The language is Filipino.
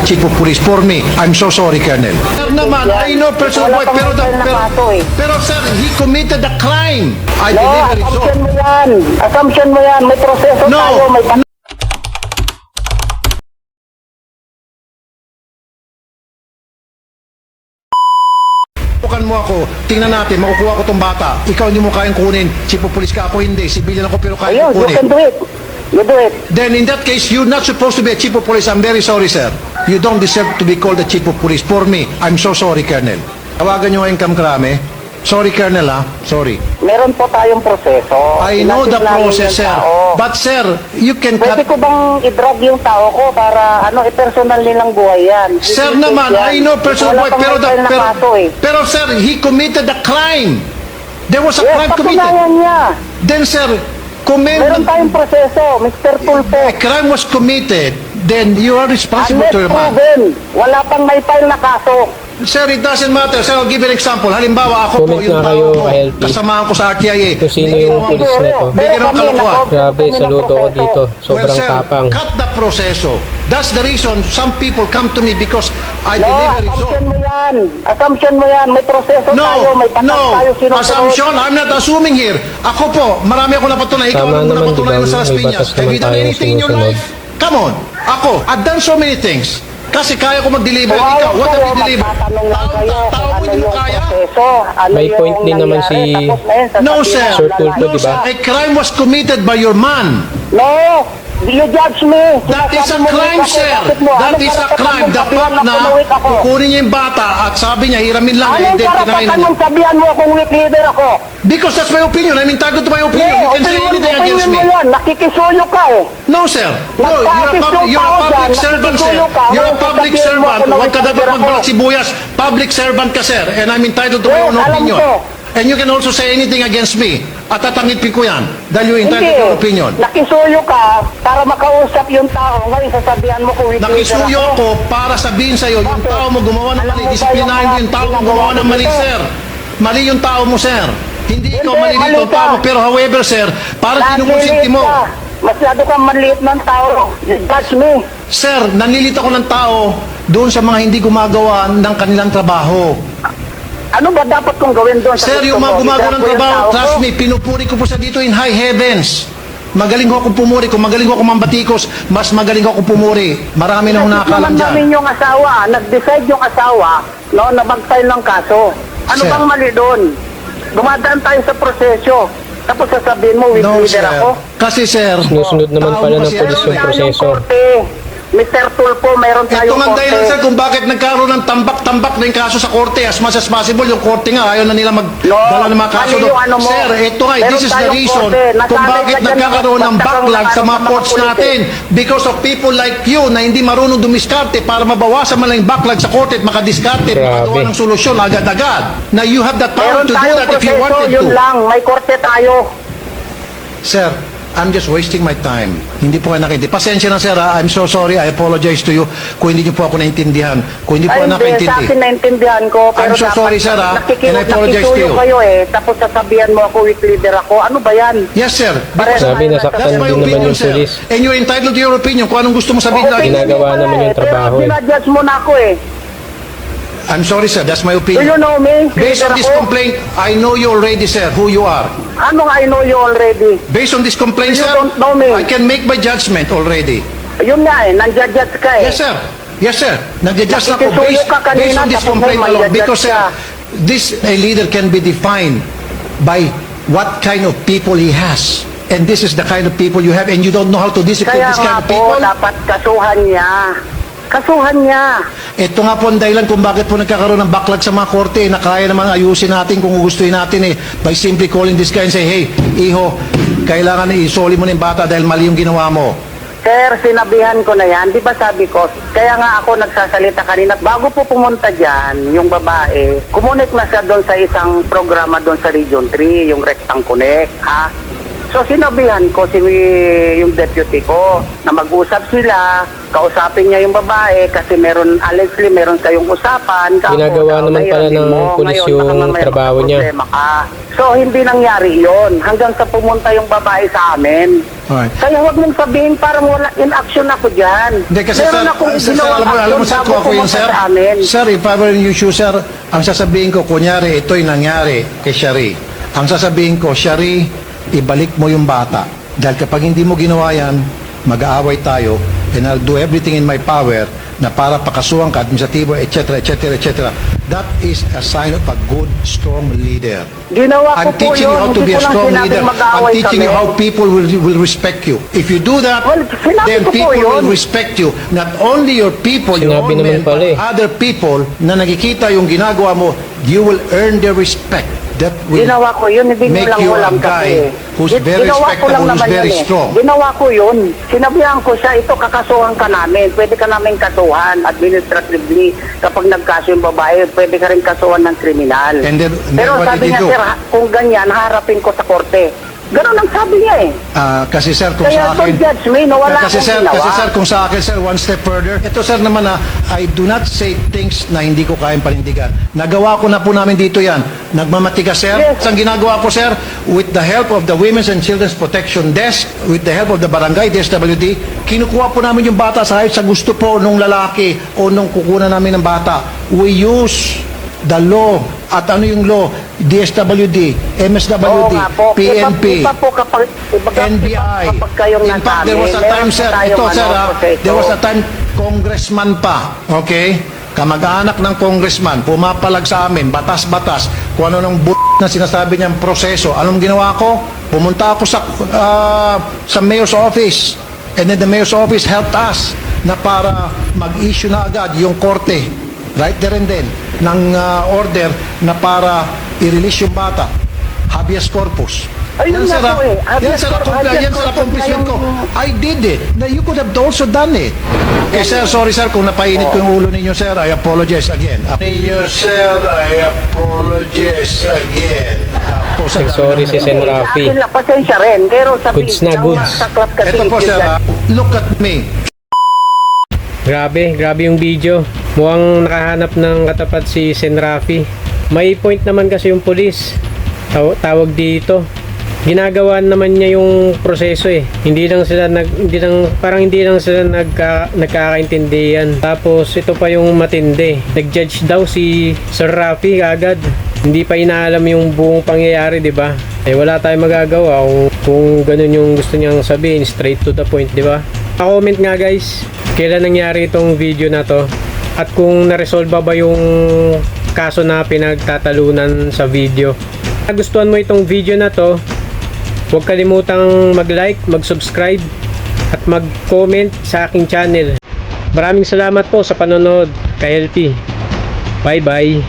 chief of police for me. I'm so sorry, Colonel. Sir naman, I know personal Wala wife, pang file na kaso eh. pero sir, he committed a crime. I No, deliver it so. assumption mo yan. Assumption mo yan. May proseso No. tayo. May Tukan mo ako, tingnan natin, makukuha ko tong bata. Ikaw hindi mo kayang kunin, chief of police ka, ako hindi, civilian ako pero kaya Ayun, ko you kunin. can do it. You do it. Then in that case, you're not supposed to be a chief of police. I'm very sorry, sir. You don't deserve to be called a chief of police. For me, I'm so sorry, Colonel. Tawagan nyo ngayon, Kamkrame. Sorry, Colonel, ha? Sorry. Meron po tayong proseso. I know the Inasin namin process, yung sir. tao. But, sir, you can Pwede cut... ko bang i-drag yung tao ko para i-personal nilang buhay yan? Sir I-take naman, yan. I know personal Wala wife, pang pero, may file na kaso eh. pero, sir, he committed a crime. There was a Yes, crime committed. patunayan niya. Then, sir, Meron tayong proseso, Mr. Tulfo. a crime was committed, then you are responsible Unless to your man. proven, wala pang may file na kaso. Sir, it doesn't matter. Sir, I'll give you an example. Halimbawa, ako po Comment yung na kayo, tao ko, LP. kasamahan ko sa RTIA. Kung sino yung pulis na to. Bigyan ng kalokohan. Grabe, saludo ko dito. Sobrang sir, tapang. cut the proseso. That's the reason some people come to me because I No, deliver it assumption so. mo yan. Assumption mo yan. May proseso tayo, may batas tayo sinusunod. Assumption, I'm not assuming here. Ako po, marami ako napatunayan. Ikaw, Tama ano mo naman, napatunayan diba? sa Las May Piñas? batas Have you naman done tayong anything in your sinusunod. life? Come on. Ako, I've done so many things. Kasi kaya ko mag-deliver. Kung Ikaw, ayaw what have kayo, you delivered? magtatanong lang kayo Tao kung mo ano hindi mo yung kaya? proseso, ano May yung point din naman nangyari, si tapos na yun, No, sasabihin sir. ng Sir Tulfo, lalaki. No, diba? sir. A crime was committed by your man. No, you judge me. That is a Sinasabi mo, crime, weak ako, sir. bakit mo? That Anong is a karapatan crime. mong The sabihan fact na weak ako? kukunin niya yung bata at sabi niya, hiramin lang. Anong then karapatan kinain niya. mong sabihan mo kung weak leader ako? Because that's my opinion. I'm entitled to my opinion. You can say anything against me. mo yan. Nakikisuyo ka eh. No, sir. No, you're a public servant, sir. You're a public servant. Huwag ka dapat magbalat sibuyas. Public servant ka, sir. And I'm entitled to my Yes, own alam opinion. ko. And you can also say anything against me. At tatangipin ko yan. Dahil you're entitled to your opinion. Nakisuyo ka para makausap yung tao. Ngayon sasabihan mo kung weak leader Nakisuyo ako para sabihin sa'yo, yung tao mo gumawa ng mali. Disiplinahin mo yung tao mo gumawa ng mali, sir. Mali yung tao mo, sir. Hindi ikaw mali mali dito, ka. tao mo. Pero however, sir, parang kinukonsinti mo. Masyado kang maliit ng tao. You judge me. Sir, nanlilit ako ng tao doon sa mga hindi gumagawa ng kanilang trabaho. Ano ba dapat kong gawin doon? sa Sir, gusto yung mga mo? gumagawa ng I-drag ko yung trabaho, tao trust ko? me, pinupuri ko po sa dito in high heavens. Magaling ko akong pumuri. Kung magaling ko akong mambatikos, mas magaling ko akong pumuri. Marami na akong nakakalam Naman namin dyan. yung asawa, nag-decide yung asawa no, na mag-file ng kaso. Ano Sir. bang mali doon? Dumadaan tayo sa prosesyo. Tapos sasabihin mo, weak No, leader sir. ako. Kasi, sir, Sinusunod naman tao pala mo ng kasi pulis ako yung eh. proseso. Korte. Mr. Tulfo, mayroon Ito tayong nga dahilan, sir, korte. kung bakit nagkaroon ng tambak-tambak na yung kaso sa korte. As much as possible, yung korte nga, ayaw na nila magdala ng mga kaso mali doon. yung ano mo. Sir, ito nga, Meron this is the tayong reason korte. kung Nasanay bakit ka dyan, nagkakaroon ng basta kang backlog sa mga mga courts pulis eh. natin. Because of people like you na hindi marunong dumiskarte para mabawasan man lang yung backlog sa korte at makadiskarte, Grabe. magawa ng solusyon agad-agad. Na you have the power Meron to do tayong that if you proseso, wanted yun to. lang. May korte tayo. Sir, I'm just wasting my time. Hindi po kayo nakindi. Pasensya na, sir. I'm so sorry. I apologize to you kung hindi niyo po ako naintindihan. Kung hindi po Ay, ako hindi. Sa akin nakaintindi. naintindihan ko. Pero I'm so dapat sorry, sir, and I apologize to nakisuyo you. kayo eh. Tapos sasabihan mo ako, weak leader ako. Ano ba yan? Yes, sir. Pareho Sabi, tayo nasaktan That's nagsasabi. my din naman opinion, yung sir. pulis. And you're entitled to your opinion. Kung anong gusto mo sabihin Okay, lagi. Ginagawa naman yung trabaho eh. Pinadjudge mo na ako eh. I'm sorry, sir. That's my Do you opinion. know me? Based on Leader this ako? complaint, I know you already, sir, who you are. Anong I know you already? Based on this complaint, You sir, don't know me. I can make my judgment already. Yun nga eh, nandiyan-judge ka eh. Yes, sir. Yes, sir. Nag-adjust ako Nakikisuyo based, ka kanina, based on this tapos complaint may alone. mag-adjust Because, sir, ka. this a leader can be defined by what kind of people he has. And this is the kind of people you have, and you don't know how to discipline Kaya this kind nga of po, people. dapat kasuhan niya. Kasuhan niya. Ito nga po ang dahilan kung bakit po nagkakaroon ng backlog sa mga korte na kaya naman ayusin natin kung gustuin natin by simply calling this guy and say, hey, iho, kailangan isoli mo na yung bata dahil mali yung ginawa mo. Sir, sinabihan ko na yan. Di ba sabi ko, kaya nga ako nagsasalita kanina. Bago po pumunta dyan, yung babae, kumunik na siya doon sa isang programa doon sa Region 3, yung Rectang Connect, ha? So sinabihan ko yung deputy ko na mag-usap sila, kausapin niya yung babae kasi allegedly meron kayong usapan. Ginagawa naman ngayon, pala hindi ng mo. pulis Ngayon, yung baka mamaya trabaho niya. magkaproblema ka. So hindi nangyari yon hanggang sa pumunta yung babae sa amin. Alright. Kaya huwag mong sabihin parang wala in action ako dyan. Hindi kasi Meron sir, akong sir, ginawang alam mo sir, action kung ako bago yun pumunta sir. sa amin. Sir, if I were in your shoes, sir, ang sasabihin ko, kunyari, ito'y nangyari kay Shari. Ang sasabihin ko, Shari, ibalik mo yung bata. Dahil kapag hindi mo ginawa yan, mag-aaway tayo, and I'll do everything in my power na para pakasuhan ka, administratibo, etc., etc., etc. That is a sign of a good, strong leader. Ginawa ko I'm po teaching you yun. how to Hindi be a ko lang strong sinabing leader. I'm mag-aaway teaching you kami. how people will respect you. If you do that, Well, sinabi then ko po people yun. will respect you. Not only your people, your Sinabi own naman men, pala but eh. other people na nakikita yung ginagawa mo, you will earn their respect. That will Ginawa ko yun, hindi mo make lang you a ulam guy kasi. who's very Ginawa ko lang respectable, who's naman very yun eh. strong. Ginawa ko yun. Sinabihan ko siya, ito kakasuhan ka namin. Pwede ka namin kasuhan administratively. Kapag nagkaso yung babae, pwede ka rin kasuhan ng kriminal. And then Pero what sabi did niya, you do? sir, kung ganyan, harapin ko sa korte. Ganon ang sabi niya eh. Kasi sir, kung Kaya sa akin... don't judge me, no? Wala kasi akong sir, ginawa. kasi sir, kung sa akin sir, one step further. Ito sir naman I do not say things na hindi ko kayang panindigan. Nagawa ko na po namin dito yan. Nagmamatigas sir. Yes. Ang ginagawa ko sir, with the help of the Women's and Children's Protection Desk, with the help of the Barangay DSWD, kinukuha po namin yung bata sa gusto po nung lalaki o nung kukunan namin ng bata. We use the law. At ano yung law? DSWD, MSWD, Oo nga po. PNP, Iba po kapag NBI. kapag kayong In fact, there was a nasabi, time, sir, meron ito, tayong sir, proseso. there was a time, congressman pa, okay? Kamag-anak ng congressman, pumapalag sa amin, batas-batas, kung ano ng na sinasabi niyang proseso. Anong ginawa ko? Pumunta ako sa mayor's office. And then the mayor's office helped us na para mag-issue na agad yung korte. Right there and then, ng order na para i-release yung bata. Habeas corpus. Ayun na po eh. Yan sir, yan sir, accomplishment ko. I did it. Now, you could have also done it. Eh sir, sorry sir, kung napainit ko yung ulo ninyo sir, I apologize again. Sir, I apologize again. Sorry si Sen. Rafi. Akin lang, pasensya rin. Pero sabi, Goods na goods. Saklat kasi. Ito po sir, look at me. Grabe yung video. Mukhang nakahanap ng katapat si Sen. Rafi. May point naman kasi yung pulis. Tawag dito. Ginagawa naman niya yung proseso eh. Hindi lang sila nagkakaintindihan. Tapos ito pa yung matindi. Nag-judge daw si Sir Rafi agad. Hindi pa inaalam yung buong pangyayari, di ba? Eh wala tayong magagawa kung ganun yung gusto niyang sabihin, straight to the point, di ba? Pa-comment nga guys, kailan nangyari itong video na to? At kung na-resolve ba yung kaso na pinagtatalunan sa video. Kung nagustuhan mo itong video na to, huwag kalimutang mag-like, mag-subscribe at mag-comment sa aking channel. Maraming salamat po sa panonood, KLP. Bye bye.